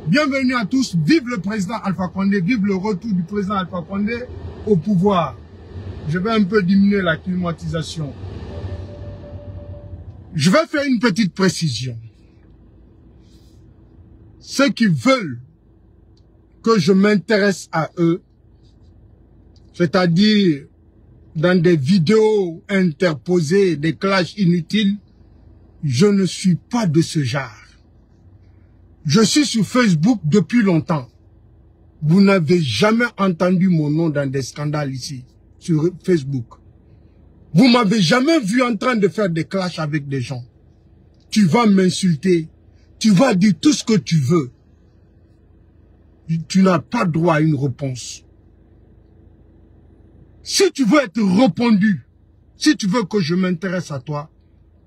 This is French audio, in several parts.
Bienvenue à tous, vive le président Alpha Condé, vive le retour du président Alpha Condé au pouvoir. Je vais un peu diminuer la climatisation. Je vais faire une petite précision. Ceux qui veulent que je m'intéresse à eux, c'est-à-dire dans des vidéos interposées, des clashs inutiles, je ne suis pas de ce genre. Je suis sur Facebook depuis longtemps. Vous n'avez jamais entendu mon nom dans des scandales ici, sur Facebook. Vous m'avez jamais vu en train de faire des clashs avec des gens. Tu vas m'insulter, tu vas dire tout ce que tu veux. Tu n'as pas droit à une réponse. Si tu veux être répondu, si tu veux que je m'intéresse à toi,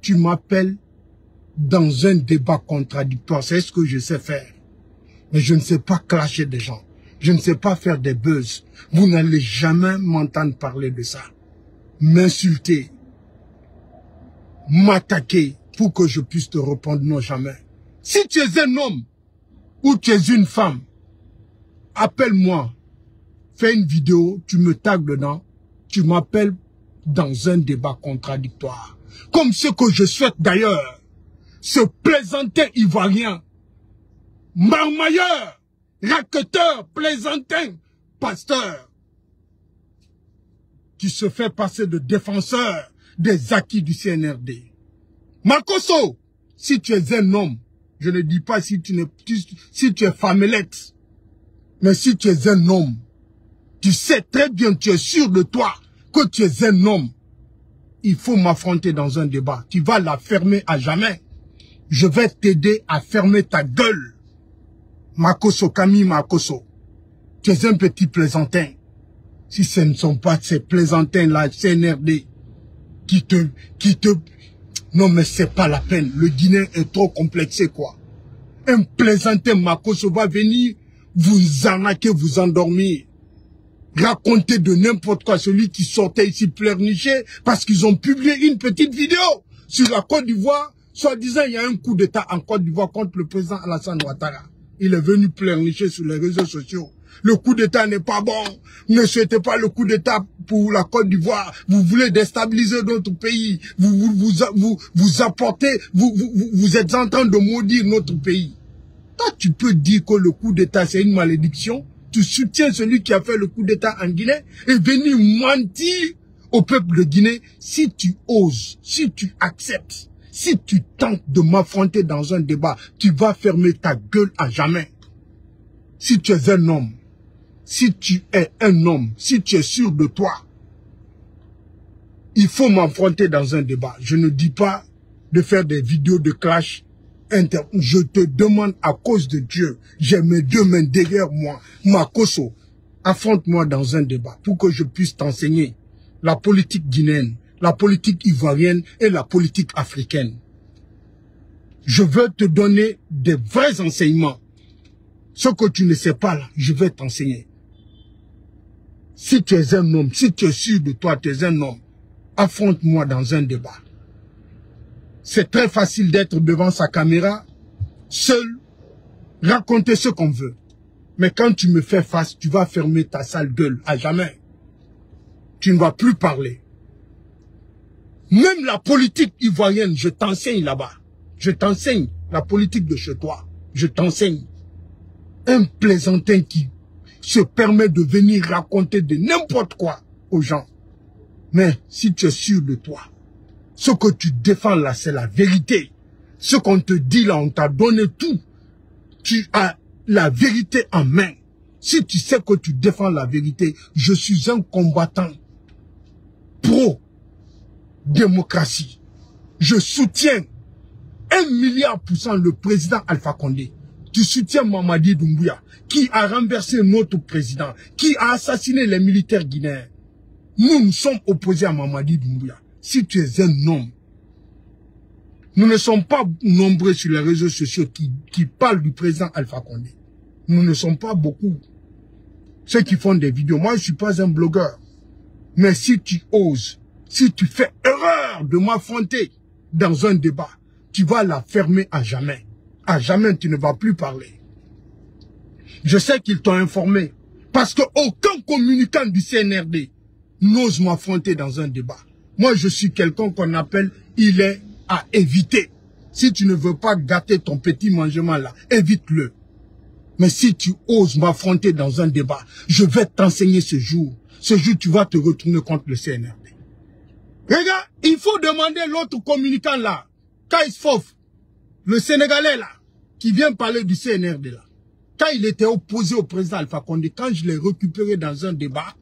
tu m'appelles dans un débat contradictoire. C'est ce que je sais faire. Mais je ne sais pas clasher des gens. Je ne sais pas faire des buzz. Vous n'allez jamais m'entendre parler de ça. M'insulter, m'attaquer pour que je puisse te répondre, non, jamais. Si tu es un homme ou tu es une femme, appelle-moi, fais une vidéo, tu me tags dedans, tu m'appelles dans un débat contradictoire. Comme ce que je souhaite d'ailleurs. Ce plaisantin ivoirien, marmailleur, raqueteur, plaisantin, pasteur, qui se fait passer de défenseur des acquis du CNRD. Makosso, si tu es un homme, je ne dis pas si tu es femmelette, mais si tu es un homme, tu sais très bien, tu es sûr de toi que tu es un homme. Il faut m'affronter dans un débat. Tu vas la fermer à jamais. Je vais t'aider à fermer ta gueule. Makosso, Camille Makosso. Tu es un petit plaisantin. Si ce ne sont pas ces plaisantins-là, CNRD, qui te... Non, mais c'est pas la peine. Le Guinéen est trop complexé, quoi. Un plaisantin Makosso va venir vous arnaquer, vous endormir. Raconter de n'importe quoi. Celui qui sortait ici pleurnicher parce qu'ils ont publié une petite vidéo sur la Côte d'Ivoire. Soi-disant, il y a un coup d'État en Côte d'Ivoire contre le président Alassane Ouattara. Il est venu pleurnicher sur les réseaux sociaux. Le coup d'État n'est pas bon. Ne souhaitez pas le coup d'État pour la Côte d'Ivoire. Vous voulez déstabiliser notre pays. Vous apportez, vous êtes en train de maudire notre pays. Toi, tu peux dire que le coup d'État, c'est une malédiction. Tu soutiens celui qui a fait le coup d'État en Guinée et venir mentir au peuple de Guinée. Si tu oses, si tu acceptes, si tu tentes de m'affronter dans un débat, tu vas fermer ta gueule à jamais. Si tu es un homme, si tu es un homme, si tu es sûr de toi, il faut m'affronter dans un débat. Je ne dis pas de faire des vidéos de clash. Je te demande à cause de Dieu, j'ai mes deux mains derrière moi, Makosso, affronte-moi dans un débat pour que je puisse t'enseigner la politique guinéenne, la politique ivoirienne et la politique africaine. Je veux te donner des vrais enseignements. Ce que tu ne sais pas là, je vais t'enseigner. Si tu es un homme, si tu es sûr de toi, tu es un homme, affronte-moi dans un débat. C'est très facile d'être devant sa caméra, seul, raconter ce qu'on veut. Mais quand tu me fais face, tu vas fermer ta sale gueule à jamais. Tu ne vas plus parler. Même la politique ivoirienne, je t'enseigne là-bas. Je t'enseigne la politique de chez toi. Je t'enseigne. Un plaisantin qui se permet de venir raconter de n'importe quoi aux gens. Mais si tu es sûr de toi, ce que tu défends là, c'est la vérité. Ce qu'on te dit là, on t'a donné tout. Tu as la vérité en main. Si tu sais que tu défends la vérité, je suis un combattant pro-démocratie. Je soutiens 1 milliard % le président Alpha Condé. Tu soutiens Mamadi Doumbouya, qui a renversé notre président, qui a assassiné les militaires guinéens. Nous sommes opposés à Mamadi Doumbouya. Si tu es un homme, nous ne sommes pas nombreux sur les réseaux sociaux qui parlent du président Alpha Condé. Nous ne sommes pas beaucoup. Ceux qui font des vidéos. Moi, je ne suis pas un blogueur. Mais si tu oses, si tu fais erreur de m'affronter dans un débat, tu vas la fermer à jamais. À jamais, tu ne vas plus parler. Je sais qu'ils t'ont informé. Parce qu'aucun communicant du CNRD n'ose m'affronter dans un débat. Moi, je suis quelqu'un qu'on appelle, il est à éviter. Si tu ne veux pas gâter ton petit mangement là, évite-le. Mais si tu oses m'affronter dans un débat, je vais t'enseigner ce jour. Ce jour, tu vas te retourner contre le CNRD. Regarde, il faut demander l'autre communicant là, Kais Fof, le Sénégalais là, qui vient parler du CNRD là. Quand il était opposé au président Alpha Condé, quand je l'ai récupéré dans un débat,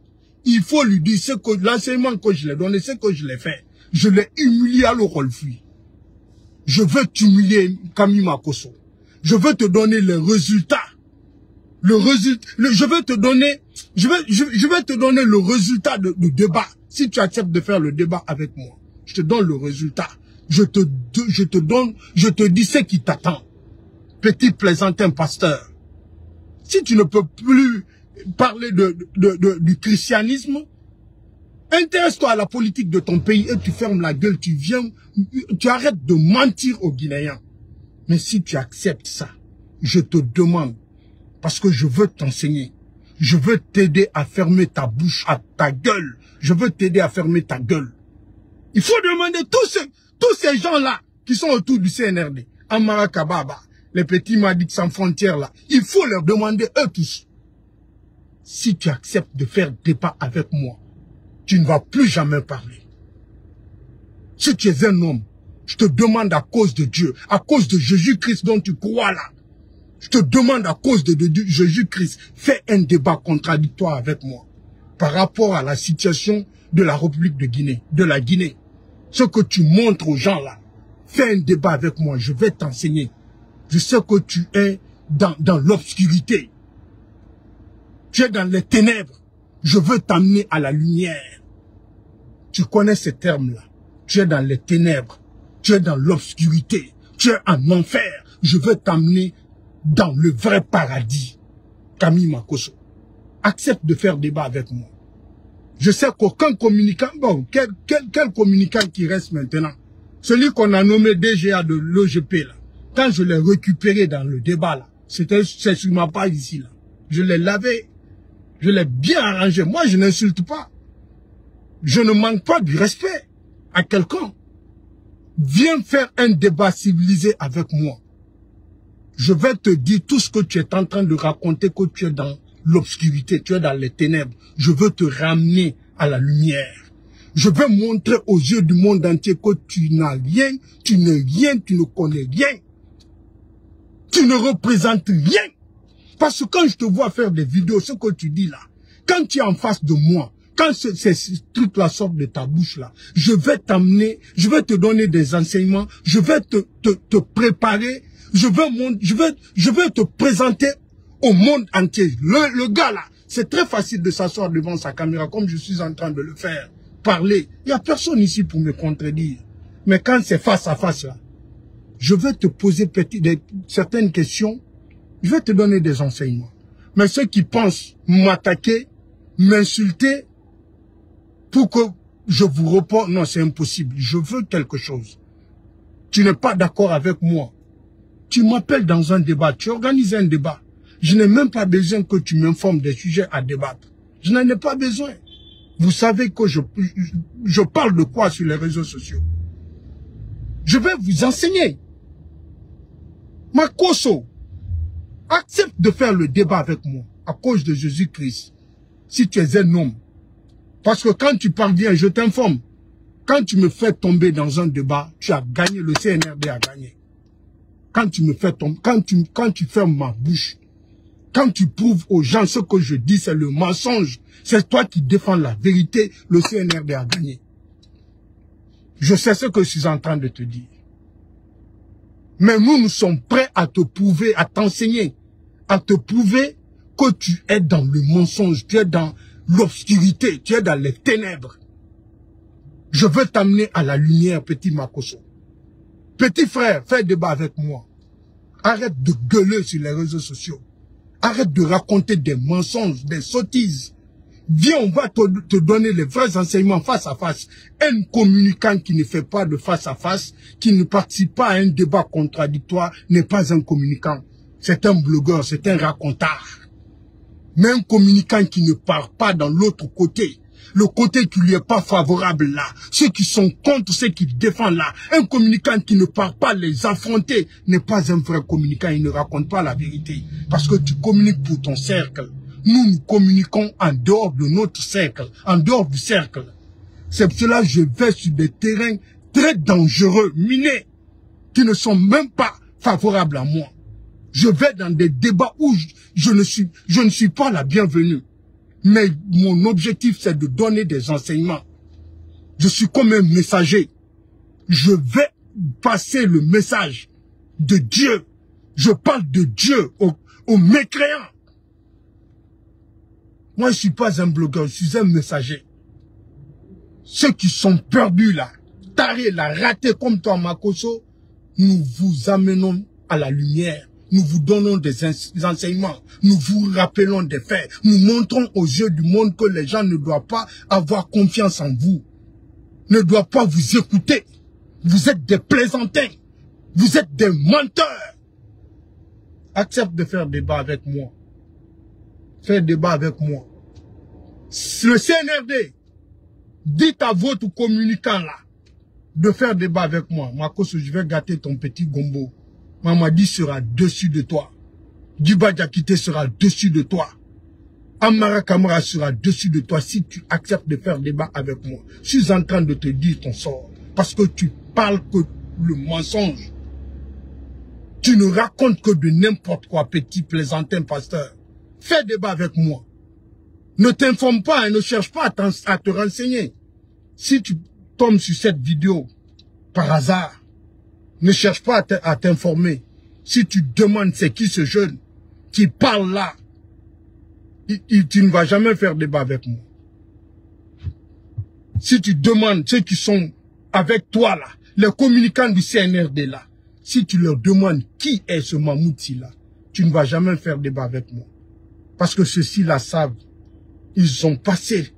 il faut lui dire ce que l'enseignement que je l'ai donné, ce que je l'ai fait. Je l'ai humilié à l'Orolfui. Je veux t'humilier, Camille Makosso. Je veux te donner les résultats. Je vais te donner le résultat du débat. Si tu acceptes de faire le débat avec moi, je te donne le résultat. Je te dis ce qui t'attend. Petit plaisantin pasteur. Si tu ne peux plus parler du christianisme, intéresse-toi à la politique de ton pays et tu fermes la gueule, tu arrêtes de mentir aux Guinéens. Mais si tu acceptes ça, je te demande, parce que je veux t'enseigner, je veux t'aider à fermer ta bouche, à ta gueule. Je veux t'aider à fermer ta gueule. Il faut demander tous ces gens-là qui sont autour du CNRD, Amara Kababa, les petits Madik sans frontières là, il faut leur demander eux tous. Si tu acceptes de faire débat avec moi, tu ne vas plus jamais parler. Si tu es un homme, je te demande à cause de Dieu, à cause de Jésus-Christ dont tu crois là, je te demande à cause de Jésus-Christ, fais un débat contradictoire avec moi par rapport à la situation de la République de Guinée, de la Guinée. Ce que tu montres aux gens là, fais un débat avec moi, je vais t'enseigner. Je sais que tu es dans l'obscurité. Tu es dans les ténèbres. Je veux t'amener à la lumière. Tu connais ces termes-là. Tu es dans les ténèbres. Tu es dans l'obscurité. Tu es en enfer. Je veux t'amener dans le vrai paradis. Camille Makosso, accepte de faire débat avec moi. Je sais qu'aucun communicant, bon, quel communicant qui reste maintenant? Celui qu'on a nommé DGA de l'OGP là. Quand je l'ai récupéré dans le débat là, c'est sur ma page ici là. Je l'ai lavé, je l'ai bien arrangé. Moi je n'insulte pas. Je ne manque pas du respect à quelqu'un. Viens faire un débat civilisé avec moi. Je vais te dire tout ce que tu es en train de raconter, que tu es dans l'obscurité, tu es dans les ténèbres. Je veux te ramener à la lumière. Je veux montrer aux yeux du monde entier que tu n'as rien, tu n'es rien, tu ne connais rien. Tu ne représentes rien. Parce que quand je te vois faire des vidéos, ce que tu dis là, quand tu es en face de moi, quand ces trucs-là sortent de ta bouche là, je vais t'amener, je vais te donner des enseignements, je vais te préparer, je vais te présenter au monde entier. Le gars là, c'est très facile de s'asseoir devant sa caméra comme je suis en train de le faire, parler. Il n'y a personne ici pour me contredire. Mais quand c'est face à face là, je vais te poser certaines questions, je vais te donner des enseignements. Mais ceux qui pensent m'attaquer, m'insulter, pour que je vous reporte, non, c'est impossible. Je veux quelque chose. Tu n'es pas d'accord avec moi. Tu m'appelles dans un débat, tu organises un débat. Je n'ai même pas besoin que tu m'informes des sujets à débattre. Je n'en ai pas besoin. Vous savez que je parle de quoi sur les réseaux sociaux? Je vais vous enseigner. Makosso, accepte de faire le débat avec moi à cause de Jésus-Christ. Si tu es un homme. Parce que quand tu parviens, je t'informe. Quand tu me fais tomber dans un débat, tu as gagné, le CNRD a gagné. quand tu me fais tomber, quand tu fermes ma bouche, quand tu prouves aux gens ce que je dis, c'est le mensonge, c'est toi qui défends la vérité, le CNRD a gagné. Je sais ce que je suis en train de te dire. Mais nous sommes prêts à te prouver, à t'enseigner, à te prouver que tu es dans le mensonge, tu es dans l'obscurité, tu es dans les ténèbres. Je veux t'amener à la lumière, petit Makosso. Petit frère, fais débat avec moi. Arrête de gueuler sur les réseaux sociaux. Arrête de raconter des mensonges, des sottises. Viens, on va te donner les vrais enseignements face à face. Un communicant qui ne fait pas de face à face, qui ne participe pas à un débat contradictoire, n'est pas un communicant. C'est un blogueur, c'est un racontard. Mais un communicant qui ne part pas dans l'autre côté, le côté qui lui est pas favorable là, ceux qui sont contre ceux qui défendent là, un communicant qui ne part pas les affronter n'est pas un vrai communicant, il ne raconte pas la vérité. Parce que tu communiques pour ton cercle. Nous communiquons en dehors de notre cercle, en dehors du cercle. C'est pour cela que je vais sur des terrains très dangereux, minés, qui ne sont même pas favorables à moi. Je vais dans des débats où je ne suis pas la bienvenue. Mais mon objectif, c'est de donner des enseignements. Je suis comme un messager. Je vais passer le message de Dieu. Je parle de Dieu aux mécréants. Moi, je ne suis pas un blogueur, je suis un messager. Ceux qui sont perdus là, tarés là, ratés comme toi, Makosso, nous vous amenons à la lumière. Nous vous donnons des enseignements. Nous vous rappelons des faits. Nous montrons aux yeux du monde que les gens ne doivent pas avoir confiance en vous. Ne doivent pas vous écouter. Vous êtes des plaisantins. Vous êtes des menteurs. Accepte de faire débat avec moi. Fais débat avec moi. Le CNRD, dites à votre communicant là de faire débat avec moi. Makosso, je vais gâter ton petit gombo. Mamadi sera dessus de toi. Duba Diakité sera dessus de toi. Amara Kamara sera dessus de toi si tu acceptes de faire débat avec moi. Je suis en train de te dire ton sort. Parce que tu parles que le mensonge. Tu ne racontes que de n'importe quoi, petit plaisantin pasteur. Fais débat avec moi. Ne t'informe pas et ne cherche pas à te renseigner. Si tu tombes sur cette vidéo par hasard, ne cherche pas à t'informer. Si tu demandes c'est qui ce jeune qui parle là, tu ne vas jamais faire débat avec moi. Si tu demandes ceux qui sont avec toi là, les communicants du CNRD là, si tu leur demandes qui est ce Mamouti là, tu ne vas jamais faire débat avec moi. Parce que ceux-ci là savent, ils ont passé,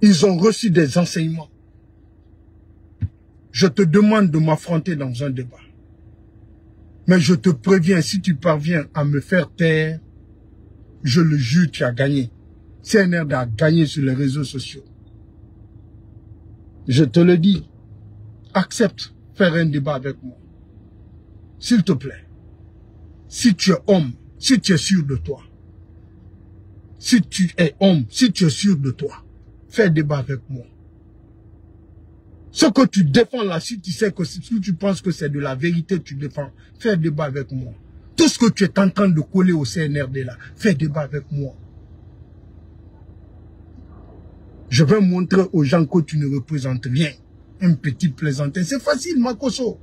ils ont reçu des enseignements. Je te demande de m'affronter dans un débat. Mais je te préviens, si tu parviens à me faire taire, je le jure, tu as gagné. CNRD a gagné sur les réseaux sociaux. Je te le dis, accepte faire un débat avec moi. S'il te plaît. Si tu es homme, si tu es sûr de toi. Si tu es homme, si tu es sûr de toi, fais débat avec moi. Ce que tu défends là, si tu sais que si tu penses que c'est de la vérité, tu défends, fais débat avec moi. Tout ce que tu es en train de coller au CNRD là, fais débat avec moi. Je vais montrer aux gens que tu ne représentes rien. Un petit plaisantin. C'est facile, Makosso,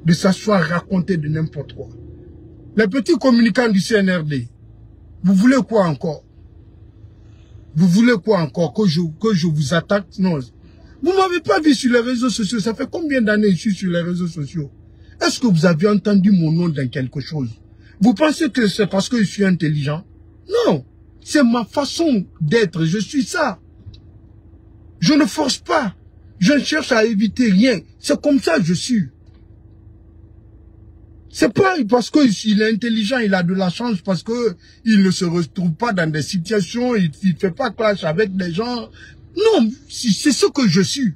de s'asseoir raconter de n'importe quoi. Les petits communicants du CNRD, vous voulez quoi encore? Vous voulez quoi encore? Que je vous attaque? Non. Vous ne m'avez pas vu sur les réseaux sociaux. Ça fait combien d'années que je suis sur les réseaux sociaux? Est-ce que vous avez entendu mon nom dans quelque chose? Vous pensez que c'est parce que je suis intelligent? Non. C'est ma façon d'être. Je suis ça. Je ne force pas. Je ne cherche à éviter rien. C'est comme ça que je suis. C'est pas parce qu'il est intelligent, il a de la chance, parce que il ne se retrouve pas dans des situations, il ne fait pas clash avec des gens. Non, c'est ce que je suis.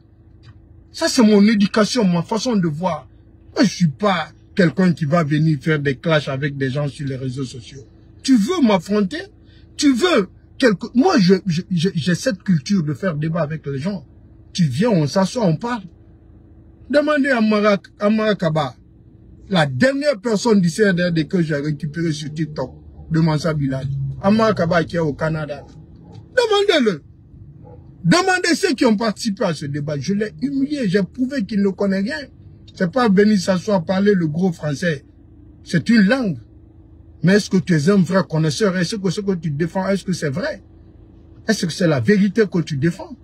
Ça, c'est mon éducation, ma façon de voir. Moi, je suis pas quelqu'un qui va venir faire des clashs avec des gens sur les réseaux sociaux. Tu veux m'affronter? Tu veux quelque... Moi, j'ai cette culture de faire débat avec les gens. Tu viens, on s'assoit, on parle. Demandez à Amara Kaba. la dernière personne du CNRD que j'ai récupéré sur TikTok, de Mansa Bilal, Amara Kaba qui est au Canada. Demandez-le. Demandez ceux qui ont participé à ce débat. Je l'ai humilié, j'ai prouvé qu'il ne connaît rien. C'est pas venir s'asseoir parler le gros français. C'est une langue. Mais est-ce que tu es un vrai connaisseur? Est-ce que ce que tu défends, est-ce que c'est vrai? Est-ce que c'est la vérité que tu défends?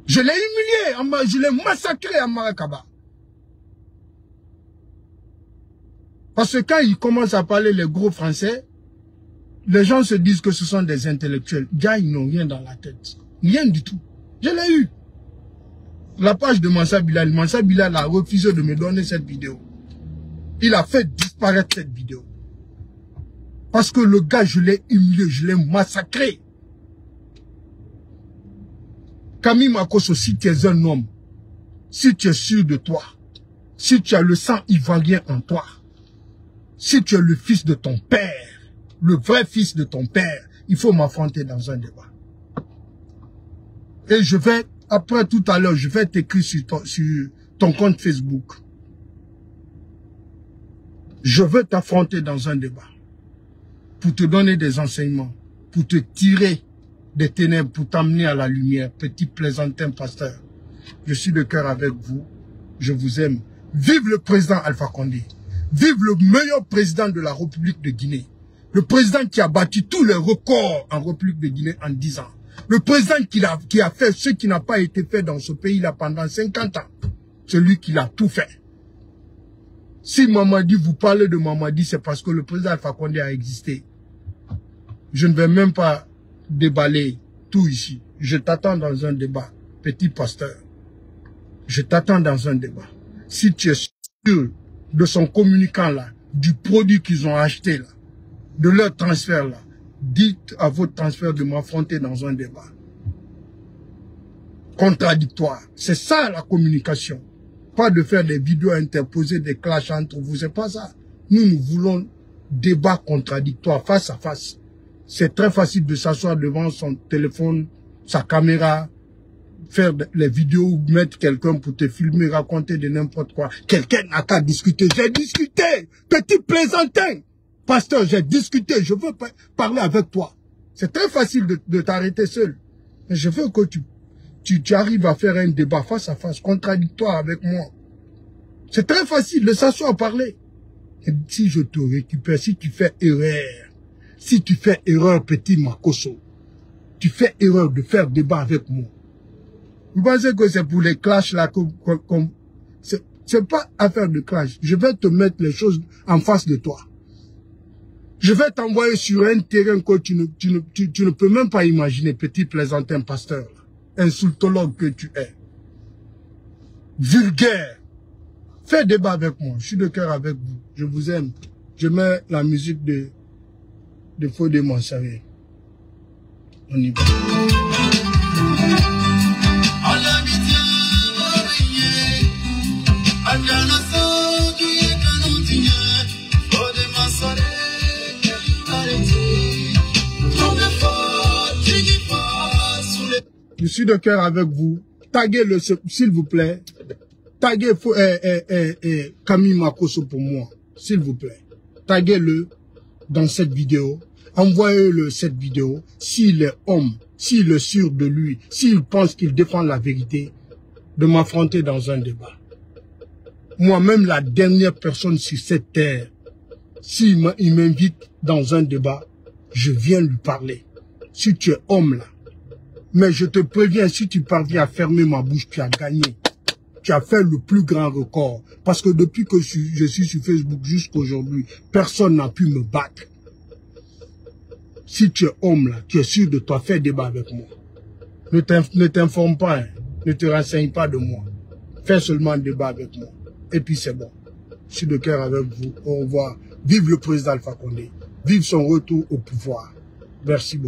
Je l'ai humilié, je l'ai massacré à Marakaba. Parce que quand il commence à parler les gros français, les gens se disent que ce sont des intellectuels. Gars, ils n'ont rien dans la tête. Rien du tout. Je l'ai eu. La page de Mansa Bilal a refusé de me donner cette vidéo. Il a fait disparaître cette vidéo. Parce que le gars, je l'ai humilié, je l'ai massacré. Camille Makosso, si tu es un homme, si tu es sûr de toi, si tu as le sang ivoirien en toi, si tu es le fils de ton père, le vrai fils de ton père, il faut m'affronter dans un débat. Et je vais, après tout à l'heure, je vais t'écrire sur ton compte Facebook. Je veux t'affronter dans un débat. Pour te donner des enseignements, pour te tirer des ténèbres, pour t'amener à la lumière. Petit plaisantin pasteur, je suis de cœur avec vous, je vous aime. Vive le président Alpha Condé. Vive le meilleur président de la République de Guinée. Le président qui a battu tous les records en République de Guinée en 10 ans. Le président qui a fait ce qui n'a pas été fait dans ce pays-là pendant 50 ans. Celui qui a tout fait. Si Mamadi, vous parlez de Mamadi, c'est parce que le président Alpha Condé a existé. Je ne vais même pas déballer tout ici. Je t'attends dans un débat, petit pasteur. Je t'attends dans un débat. Si tu es sûr de son communicant là, du produit qu'ils ont acheté là, de leur transfert là, dites à votre transfert de m'affronter dans un débat. Contradictoire. C'est ça la communication. Pas de faire des vidéos interposées, des clashs entre vous. C'est pas ça. Nous voulons débat contradictoire, face à face. C'est très facile de s'asseoir devant son téléphone, sa caméra, faire les vidéos ou mettre quelqu'un pour te filmer, raconter de n'importe quoi. Quelqu'un n'a qu'à discuter. J'ai discuté, petit plaisantin. Pasteur, j'ai discuté, je veux parler avec toi. C'est très facile de t'arrêter seul. Mais je veux que tu arrives à faire un débat face à face, contradictoire avec moi. C'est très facile de s'asseoir parler. Et si je te récupère, si tu fais erreur, si tu fais erreur, petit Makosso, tu fais erreur de faire débat avec moi. Vous pensez que c'est pour les clashs là, c'est pas affaire de clash. Je vais te mettre les choses en face de toi. Je vais t'envoyer sur un terrain que tu ne peux même pas imaginer, petit plaisantin pasteur, insultologue que tu es. Vulgaire. Fais débat avec moi. Je suis de cœur avec vous. Je vous aime. Je mets la musique de Fodé Mansavé. On y va. Je suis de cœur avec vous. Taguez-le, s'il vous plaît. Taguez Camille Makosso pour moi, s'il vous plaît. Taguez-le dans cette vidéo. Envoyez-le cette vidéo. S'il est homme, s'il est sûr de lui, s'il pense qu'il défend la vérité, de m'affronter dans un débat. Moi-même, la dernière personne sur cette terre, s'il m'invite dans un débat, je viens lui parler. Si tu es homme là, mais je te préviens, si tu parviens à fermer ma bouche, tu as gagné. Tu as fait le plus grand record. Parce que depuis que je suis sur Facebook jusqu'à aujourd'hui, personne n'a pu me battre. Si tu es homme là, tu es sûr de toi, fais débat avec moi. Ne t'informe pas, hein. Ne te renseigne pas de moi. Fais seulement débat avec moi. Et puis c'est bon. Je suis de cœur avec vous. Au revoir. Vive le président Alpha Condé. Vive son retour au pouvoir. Merci beaucoup.